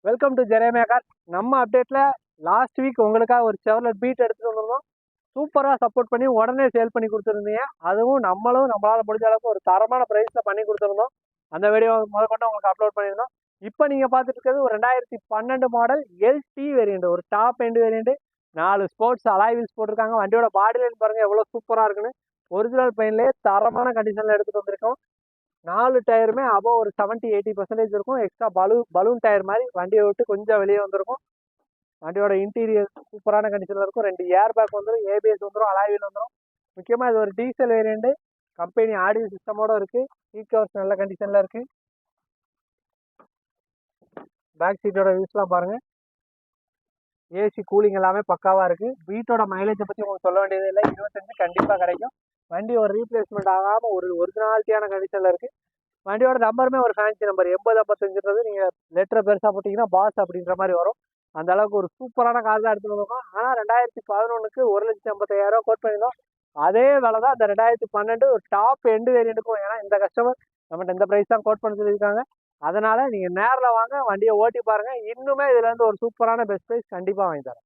Welcome to Jeremiah car. நம்ம அப்டேட்டில் last week உங்களுக்காக ஒரு செவர்லெட் பீட் எடுத்துகிட்டு வந்திருந்தோம். சூப்பராக சப்போர்ட் பண்ணி உடனே சேல் பண்ணி கொடுத்துருந்தீங்க. அதுவும் நம்மளால் முடிஞ்ச அளவுக்கு ஒரு தரமான ப்ரைஸில் பண்ணி கொடுத்துருந்தோம். அந்த வீடியோ முதற்கொண்டு உங்களுக்கு அப்லோட் பண்ணியிருந்தோம். இப்போ நீங்கள் பார்த்துட்டு இருக்கிறது ஒரு 2012 மாடல் எல்டி வேரியண்ட், ஒரு top end variant. 4 sports alloy wheels போட்டிருக்காங்க. வண்டியோட பாடி லைன் பாருங்கள் எவ்வளோ சூப்பராக இருக்குன்னு. ஒரிஜினல் பெயின்லேயே தரமான கண்டிஷனில் எடுத்துகிட்டு வந்திருக்கோம். 4 டயருமே அபவ் ஒரு 70-80% இருக்கும். எக்ஸ்ட்ரா பலூன் டயர் மாதிரி வண்டியை விட்டு கொஞ்சம் வெளியே வந்திருக்கும். வண்டியோட இன்டீரியர் சூப்பரான கண்டிஷனில் இருக்கும். 2 ஏர் பேக் வந்துடும், ஏபிஎஸ் வந்துடும், அலாய்வில் வந்துடும். முக்கியமாக இது ஒரு டீசல் வேரியண்ட். கம்பெனி ஆடியோ சிஸ்டமோட இருக்குது. சீட் கவர்ஸ் நல்ல கண்டிஷனில் இருக்குது. பேக் சீட்டோட வியூஸ்லாம் பாருங்கள். ஏசி கூலிங் எல்லாமே பக்காவாக இருக்குது. பீட்டோட மைலேஜை பற்றி உங்களுக்கு சொல்ல வேண்டியது இல்லை. 25 கண்டிப்பாக கிடைக்கும். வண்டி ஒரு ரீப்ளேஸ்மெண்ட் ஆகாமல் ஒரு ஒரிஜினாலிட்டியான கண்டிஷனில் இருக்குது. வண்டியோட நம்பருமே ஒரு ஃபேன்சி நம்பர் 8055. நீங்கள் லெட்டரை பெருசாக போட்டிங்கன்னா பாஸ் அப்படின்ற மாதிரி வரும். அந்த அளவுக்கு ஒரு சூப்பரான கார் தான் எடுத்துகிட்டு வந்திருக்கோம். ஆனால் 2011க்கு 1,85,000 கோட் பண்ணியிருந்தோம். அதே வேலை தான் இந்த 2012 ஒரு டாப் எண்டு வேரியண்ட்டுக்கும். ஏன்னா இந்த கஸ்டமர் நம்மகிட்ட இந்த ப்ரைஸ் தான் கோட் பண்ண சொல்லியிருக்காங்க. அதனால் நீங்கள் நேரில் வாங்க, வண்டியை ஓட்டி பாருங்கள். இன்னுமே இதுலேருந்து ஒரு சூப்பரான பெஸ்ட் ப்ரைஸ் கண்டிப்பாக வாங்கி தரேன்.